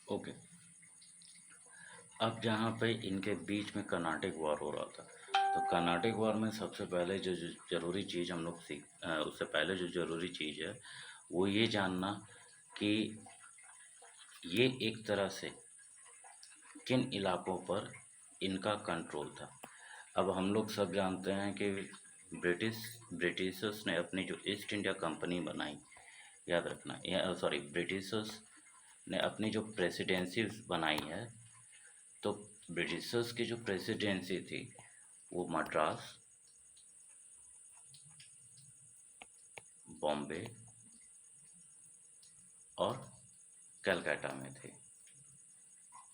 Okay. अब जहाँ पे इनके बीच में कर्नाटिक वॉर हो रहा था, तो कर्नाटिक वॉर में सबसे पहले जो ज़रूरी चीज़ हम लोग उससे पहले जो ज़रूरी चीज़ है वो ये जानना कि ये एक तरह से किन इलाकों पर इनका कंट्रोल था। अब हम लोग सब जानते हैं कि ब्रिटिशर्स ने अपनी जो ईस्ट इंडिया कंपनी बनाई, याद रखना, या सॉरी, ब्रिटिशर्स ने अपनी जो प्रेसिडेंसी बनाई है, तो ब्रिटिशर्स की जो प्रेसिडेंसी थी वो मद्रास, बॉम्बे और कलकत्ता में थी।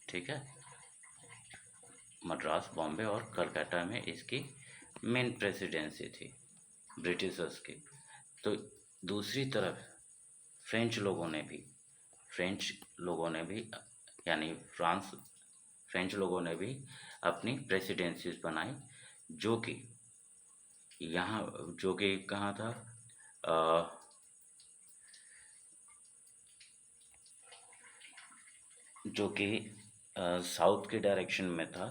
ठीक है, मद्रास, बॉम्बे और कलकत्ता में इसकी मेन प्रेसिडेंसी थी ब्रिटिशर्स की। तो दूसरी तरफ फ्रेंच लोगों ने भी, यानी फ्रेंच लोगों ने भी अपनी प्रेसिडेंसीज बनाई, जो कि यहाँ, जो कि कहाँ था, अ, जो कि साउथ के डायरेक्शन में था,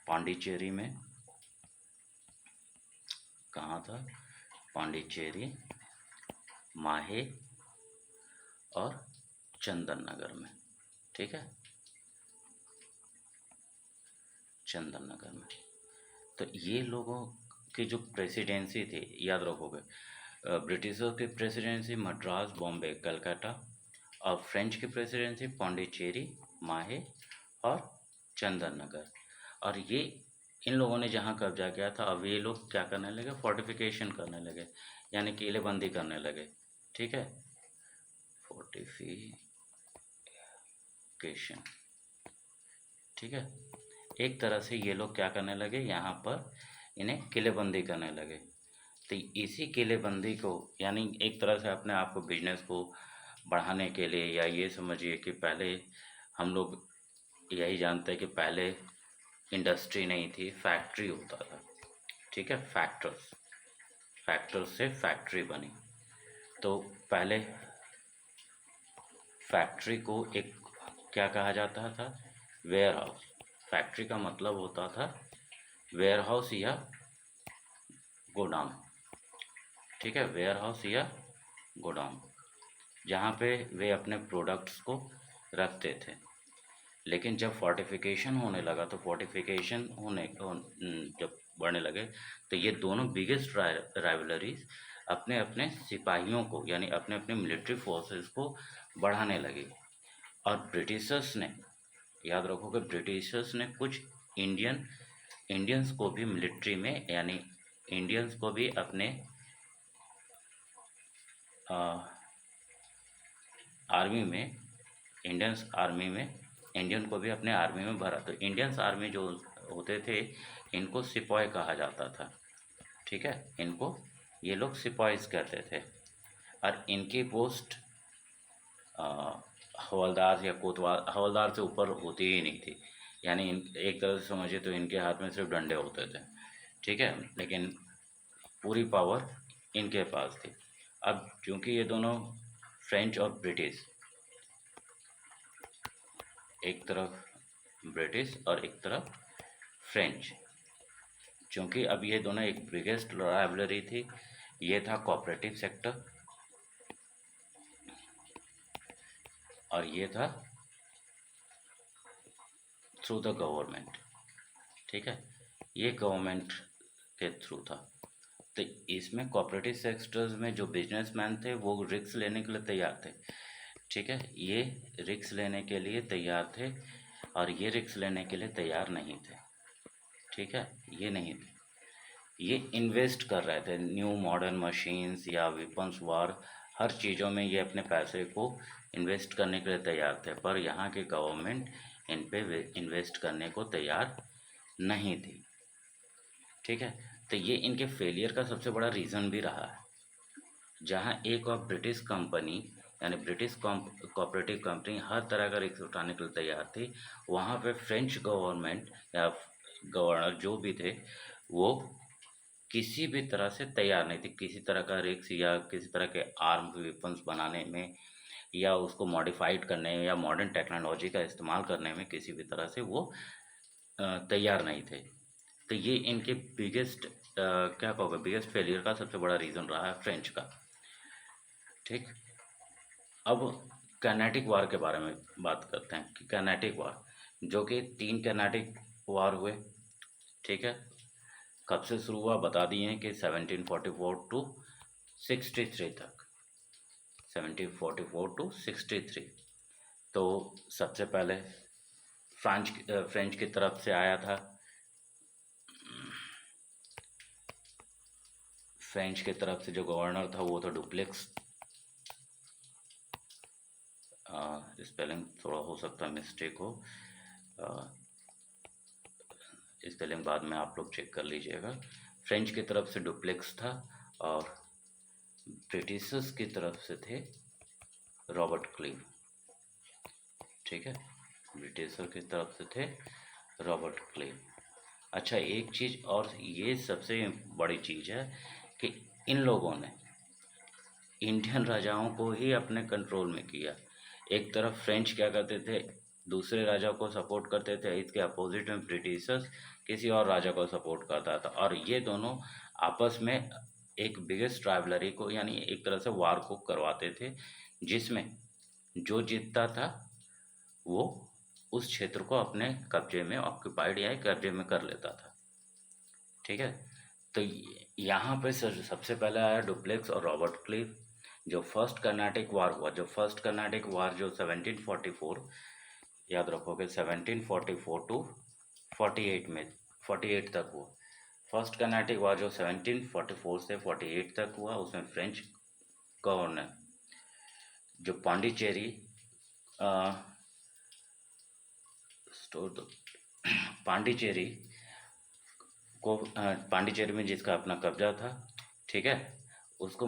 पांडिचेरी में। कहाँ था? पांडिचेरी, माहे और चंदन नगर में। ठीक है, चंदन नगर में। तो ये लोगों की जो प्रेसिडेंसी थी, याद रखोगे, ब्रिटिशर्स की प्रेसिडेंसी मद्रास, बॉम्बे, कलकत्ता, और फ्रेंच की प्रेसिडेंसी पांडिचेरी, माहे और चंदन नगर। और ये इन लोगों ने जहाँ कब्जा किया था, अब ये लोग क्या करने लगे? फोर्टिफिकेशन करने लगे, यानी किलेबंदी करने लगे। ठीक है, फोर्टिफिकेशन। ठीक है, एक तरह से ये लोग क्या करने लगे, यहाँ पर इन्हें किलेबंदी करने लगे। तो इसी किलेबंदी को, यानी एक तरह से अपने आप को, बिजनेस को बढ़ाने के लिए, या ये समझिए कि पहले हम लोग यही जानते हैं कि पहले इंडस्ट्री नहीं थी, फैक्ट्री होता था। ठीक है, फैक्टर्स से फैक्ट्री बनी। तो पहले फैक्ट्री को एक क्या कहा जाता था? Ware house. फैक्ट्री का मतलब होता था वेयर हाउस या गोडाउन। ठीक है, वेयर हाउस या गोडाउन, जहाँ पे वे अपने प्रोडक्ट्स को रखते थे। लेकिन जब फोर्टिफिकेशन होने लगा, तो जब बढ़ने लगे, तो ये दोनों बिगेस्ट राइवलरीज अपने अपने सिपाहियों को, यानी अपने अपने मिलिट्री फोर्सेस को बढ़ाने लगे। और ब्रिटिशर्स ने, याद रखो कि ब्रिटिशर्स ने कुछ इंडियंस को भी मिलिट्री में, यानी इंडियंस को भी अपने आर्मी में, इंडियन को भी अपने आर्मी में भरा। तो इंडियंस आर्मी जो होते थे, इनको सिपाही कहा जाता था। ठीक है, इनको ये लोग सिपाहीज कहते थे। और इनकी पोस्ट हवलदार या कोतवाल, हवलदार से ऊपर होती ही नहीं थी। यानी एक तरह से समझिए तो इनके हाथ में सिर्फ डंडे होते थे। ठीक है, लेकिन पूरी पावर इनके पास थी। अब चूंकि ये दोनों, फ्रेंच और ब्रिटिश, एक तरफ ब्रिटिश और एक तरफ फ्रेंच, क्योंकि अब ये दोनों एक बिगेस्ट राइवलरी थी। ये था कोऑपरेटिव सेक्टर और ये था थ्रू द गवर्नमेंट। ठीक है, ये गवर्नमेंट के थ्रू था। तो इसमें कोऑपरेटिव सेक्टर्स में जो बिजनेसमैन थे वो रिस्क लेने के लिए तैयार थे। ठीक है, ये रिस्क लेने के लिए तैयार थे और ये रिस्क लेने के लिए तैयार नहीं थे। ठीक है, ये नहीं थे, ये इन्वेस्ट कर रहे थे न्यू मॉडर्न मशीन्स या वेपन्स वार, हर चीज़ों में ये अपने पैसे को इन्वेस्ट करने के लिए तैयार थे। पर यहाँ की गवर्नमेंट इन पे इन्वेस्ट करने को तैयार नहीं थी। ठीक है, तो ये इनके फेलियर का सबसे बड़ा रीज़न भी रहा है। जहाँ एक और ब्रिटिश कंपनी, यानी ब्रिटिश कोऑपरेटिव कंपनी हर तरह का रिस्क उठाने के लिए तैयार थी, वहाँ पे फ्रेंच गवर्नमेंट या गवर्नर जो भी थे, वो किसी भी तरह से तैयार नहीं थी, किसी तरह का रिस्क या किसी तरह के आर्म वेपन्स बनाने में या उसको मॉडिफाइड करने या मॉडर्न टेक्नोलॉजी का इस्तेमाल करने में किसी भी तरह से वो तैयार नहीं थे। तो ये इनके बिगेस्ट क्या कहोगे बिगेस्ट फेलियर का सबसे बड़ा रीज़न रहा है फ्रेंच का। ठीक। अब कैनेटिक वार के बारे में बात करते हैं कि कैनेटिक वार, जो कि 3 कैनेटिक वार हुए। ठीक है। कब से शुरू हुआ बता दिए हैं कि 1744 टू 63 तक, 1744 टू 63। तो सबसे पहले फ्रेंच की तरफ से आया था। फ्रेंच की तरफ से जो गवर्नर था वो था डुप्लेक्स। स्पेलिंग थोड़ा हो सकता है मिस्टेक हो, स्पेलिंग बाद में आप लोग चेक कर लीजिएगा। फ्रेंच की तरफ से डुप्लेक्स था और ब्रिटिशर्स की तरफ से थे रॉबर्ट क्लीव। ठीक है। ब्रिटिशर की तरफ से थे रॉबर्ट क्लीव। अच्छा, एक चीज़ और ये सबसे बड़ी चीज़ है कि इन लोगों ने इंडियन राजाओं को ही अपने कंट्रोल में किया। एक तरफ फ्रेंच क्या करते थे, दूसरे राजा को सपोर्ट करते थे, इसके अपोजिट में ब्रिटिशर्स किसी और राजा को सपोर्ट करता था, और ये दोनों आपस में एक बिगेस्ट राइवलरी को यानी एक तरह से वार को करवाते थे, जिसमें जो जीतता था वो उस क्षेत्र को अपने कब्जे में ऑक्यूपाइड या कब्जे में कर लेता था। ठीक है। तो यहाँ पे सबसे पहले आया डुप्लेक्स और रॉबर्ट क्लीव। जो फर्स्ट कर्नाटिक वार हुआ, जो 1744, याद रखोगे 1744 टू 48 में 48 तक हुआ। फर्स्ट कर्नाटिक वार जो 1744 से 48 तक हुआ, उसमें फ्रेंच गवर्नर जो पांडिचेरी पांडिचेरी पांडिचेरी में जिसका अपना कब्जा था, ठीक है, उसको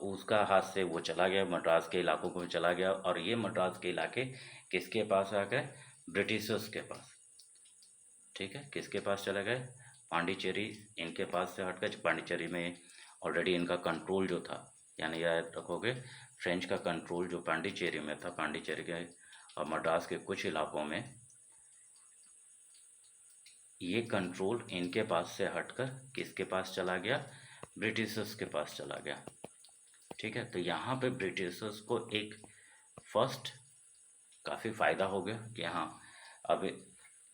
उसका हाथ से वो चला गया, मद्रास के इलाकों को चला गया, और ये मद्रास के इलाके किसके पास आ गए, ब्रिटिशर्स के पास। ठीक है, किसके पास चले गए, पांडिचेरी इनके पास से हट गए। पांडिचेरी में ऑलरेडी इनका कंट्रोल जो था, यानी याद रखोगे फ्रेंच का कंट्रोल जो पांडिचेरी में था, पांडिचेरी के और मद्रास के कुछ इलाकों में, ये कंट्रोल इनके पास से हटकर किसके पास चला गया, ब्रिटिशर्स के पास चला गया। ठीक है। तो यहाँ पे ब्रिटिशर्स को एक फर्स्ट काफ़ी फ़ायदा हो गया कि हाँ, अब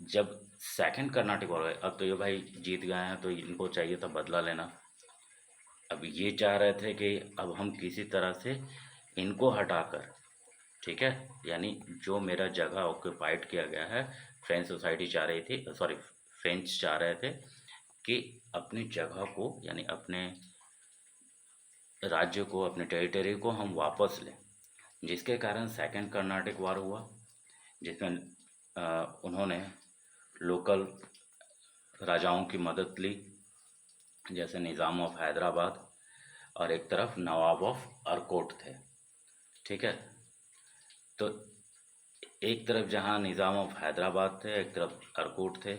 जब सेकंड कर्नाटिक वॉर, अब तो ये भाई जीत गए हैं तो इनको चाहिए था बदला लेना। अब ये चाह रहे थे कि अब हम किसी तरह से इनको हटाकर, ठीक है, यानी जो मेरा जगह ऑक्यूपाइड किया गया है, फ्रेंच सोसाइटी चाह रही थी, सॉरी फ्रेंच चाह रहे थे कि अपनी जगह को यानी अपने राज्य को, अपने टेरिटरी को हम वापस लें, जिसके कारण सेकंड कर्नाटिक वार हुआ, जिसमें उन्होंने लोकल राजाओं की मदद ली, जैसे निज़ाम ऑफ हैदराबाद और एक तरफ नवाब ऑफ अरकोट थे। ठीक है। तो एक तरफ जहाँ निज़ाम ऑफ हैदराबाद थे, एक तरफ अरकोट थे,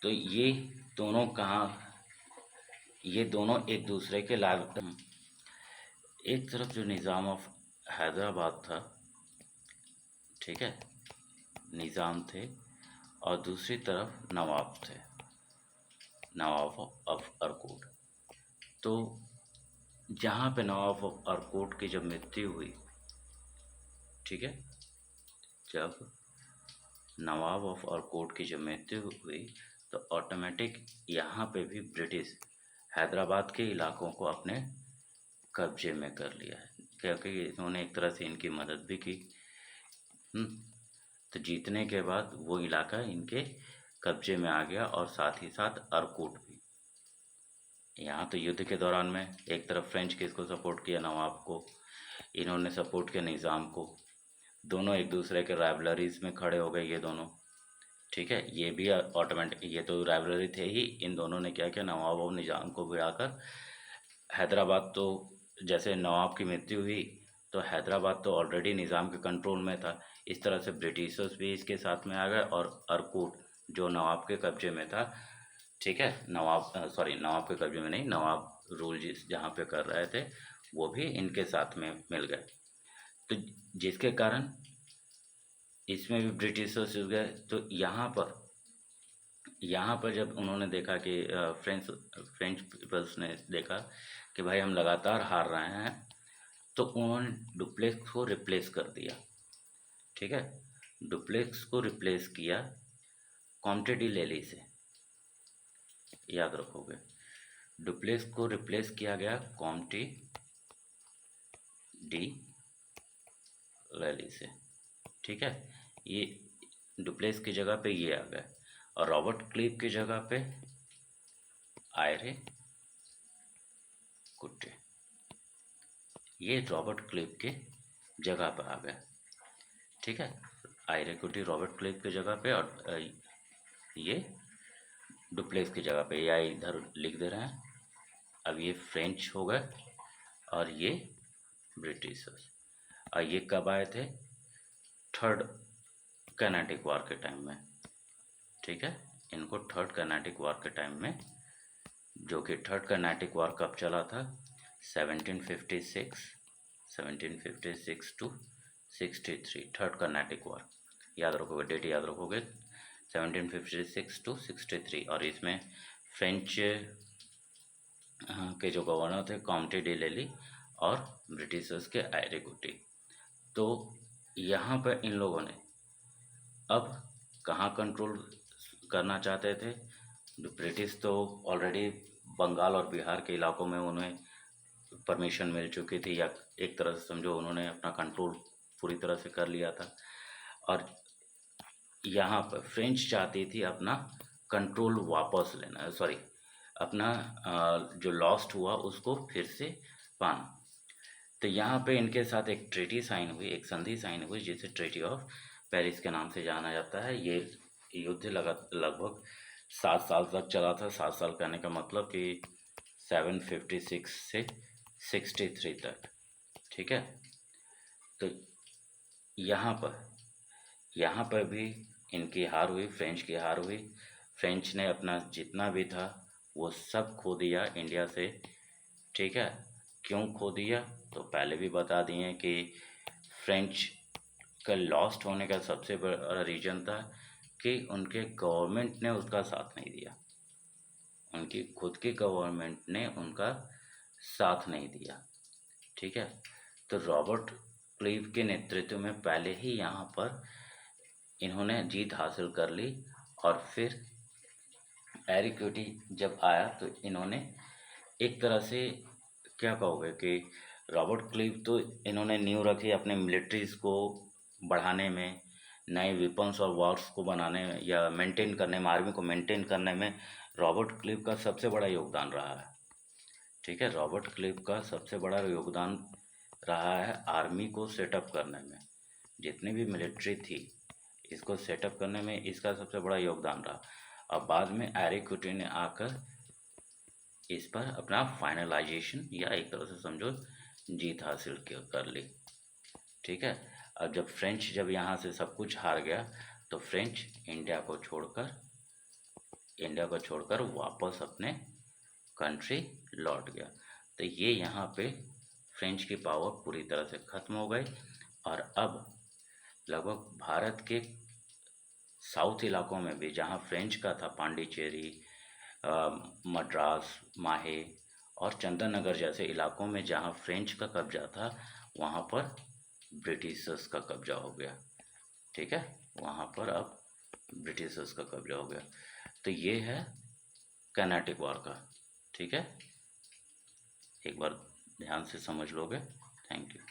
तो ये दोनों ये दोनों एक दूसरे के लाभ। एक तरफ जो निज़ाम ऑफ हैदराबाद था, ठीक है, निज़ाम थे, और दूसरी तरफ नवाब थे, नवाब ऑफ अरकोट। तो जहाँ पे नवाब ऑफ अरकोट की जब मृत्यु हुई, ठीक है, जब नवाब ऑफ अरकोट की जब मृत्यु हुई, तो ऑटोमेटिक यहाँ पे भी ब्रिटिश हैदराबाद के इलाकों को अपने कब्जे में कर लिया है, क्योंकि इन्होंने एक तरह से इनकी मदद भी की। तो जीतने के बाद वो इलाका इनके कब्जे में आ गया, और साथ ही साथ अरकोट भी। यहाँ तो युद्ध के दौरान में एक तरफ फ्रेंच किसको सपोर्ट किया, नवाब को, इन्होंने सपोर्ट किया निज़ाम को, दोनों एक दूसरे के राइवलरीज में खड़े हो गए ये दोनों। ठीक है। ये भी ऑटोमेटिक, ये तो राइवलरी थे ही, इन दोनों ने क्या किया, नवाब और निज़ाम को भिड़ाकर हैदराबाद, तो जैसे नवाब की मृत्यु हुई तो हैदराबाद तो ऑलरेडी निज़ाम के कंट्रोल में था, इस तरह से ब्रिटिशर्स भी इसके साथ में आ गए, और अरकोट जो नवाब के कब्जे में था, ठीक है, नवाब के कब्जे में नहीं, नवाब रूल जिस जहाँ पे कर रहे थे वो भी इनके साथ में मिल गए। तो जिसके कारण इसमें भी ब्रिटिशर्स हो गए। तो यहाँ पर जब उन्होंने देखा कि फ्रेंच पीपल्स ने देखा कि भाई हम लगातार हार रहे हैं, तो उन्होंने डुप्लेक्स को रिप्लेस कर दिया। ठीक है, डुप्लेक्स को रिप्लेस किया कॉम्टे डी लेली से, याद रखोगे। डुप्लेक्स को रिप्लेस किया गया कॉम्टे डी लेली से। ठीक है, ये डुप्लेक्स की जगह पे ये आ गए, और रॉबर्ट क्लीव की जगह पे आयरे कुट्टे, ये रॉबर्ट क्लीव के जगह पे आ गए। ठीक है, आयरे कुट्टी रॉबर्ट क्लीव की जगह पे, और ये डुप्लेक्स की जगह पे, या इधर लिख दे रहे हैं। अब ये फ्रेंच हो गए और ये ब्रिटिशर्स। और ये कब आए थे? थर्ड कर्नाटिक वॉर के टाइम में। ठीक है, इनको थर्ड कर्नाटिक वॉर के टाइम में, जो कि थर्ड कर्नाटिक वॉर कब चला था? 1756 टू 63, थर्ड कर्नाटिक वॉर। याद रखोगे, डेट याद रखोगे, 1756 टू 63। और इसमें फ्रेंच के जो गवर्नर थे कॉम्टे डी लेली, और ब्रिटिशर्स के आयरे कुट्टी। तो यहाँ पर इन लोगों ने अब कहाँ कंट्रोल करना चाहते थे? जो ब्रिटिश तो ऑलरेडी बंगाल और बिहार के इलाकों में उन्हें परमिशन मिल चुकी थी, या एक तरह से समझो उन्होंने अपना कंट्रोल पूरी तरह से कर लिया था। और यहाँ पर फ्रेंच चाहती थी अपना कंट्रोल वापस लेना, सॉरी, अपना जो लॉस्ट हुआ उसको फिर से पाना। तो यहाँ पे इनके साथ एक ट्रीटी साइन हुई, एक संधि साइन हुई, जिसे ट्रीटी ऑफ पेरिस के नाम से जाना जाता है। ये युद्ध लगभग 7 साल तक चला था। 7 साल कहने का मतलब कि 756 से 63 तक। ठीक है, तो यहाँ पर भी इनकी हार हुई, फ्रेंच की हार हुई। फ्रेंच ने अपना जितना भी था वो सब खो दिया इंडिया से। ठीक है, क्यों खो दिया? तो पहले भी बता दिए कि फ्रेंच का लॉस्ट होने का सबसे बड़ा रीज़न था कि उनके गवर्नमेंट ने उसका साथ नहीं दिया, उनकी खुद की गवर्नमेंट ने उनका साथ नहीं दिया। ठीक है, तो रॉबर्ट क्लीव के नेतृत्व में पहले ही यहाँ पर इन्होंने जीत हासिल कर ली। और फिर एरिक क्यूटी जब आया तो इन्होंने एक तरह से, क्या कहोगे कि रॉबर्ट क्लीव तो इन्होंने नींव रखी अपने मिलिट्रीज को बढ़ाने में, नए वेपन्स और वॉर्स को बनाने में, या मेंटेन करने में, आर्मी को मेंटेन करने में रॉबर्ट क्लीव का सबसे बड़ा योगदान रहा है। ठीक है, रॉबर्ट क्लीव का सबसे बड़ा योगदान रहा है आर्मी को सेटअप करने में। जितनी भी मिलिट्री थी इसको सेटअप करने में इसका सबसे बड़ा योगदान रहा। और बाद में एरिक क्यूटी ने आकर इस पर अपना फाइनलाइजेशन, या एक तरह से समझो जीत हासिल कर ली। ठीक है, अब जब यहाँ से सब कुछ हार गया तो फ्रेंच इंडिया को छोड़कर वापस अपने कंट्री लौट गया। तो ये यहाँ पे फ्रेंच की पावर पूरी तरह से ख़त्म हो गई। और अब लगभग भारत के साउथ इलाकों में भी, जहाँ फ्रेंच का था, पांडिचेरी, मद्रास, माहे और चंदन नगर जैसे इलाकों में जहाँ फ्रेंच का कब्जा था, वहाँ पर ब्रिटिशर्स का कब्जा हो गया। ठीक है, वहाँ पर अब ब्रिटिशर्स का कब्जा हो गया। तो ये है कर्नाटिक वॉर का। ठीक है, एक बार ध्यान से समझ लोगे। Thank you.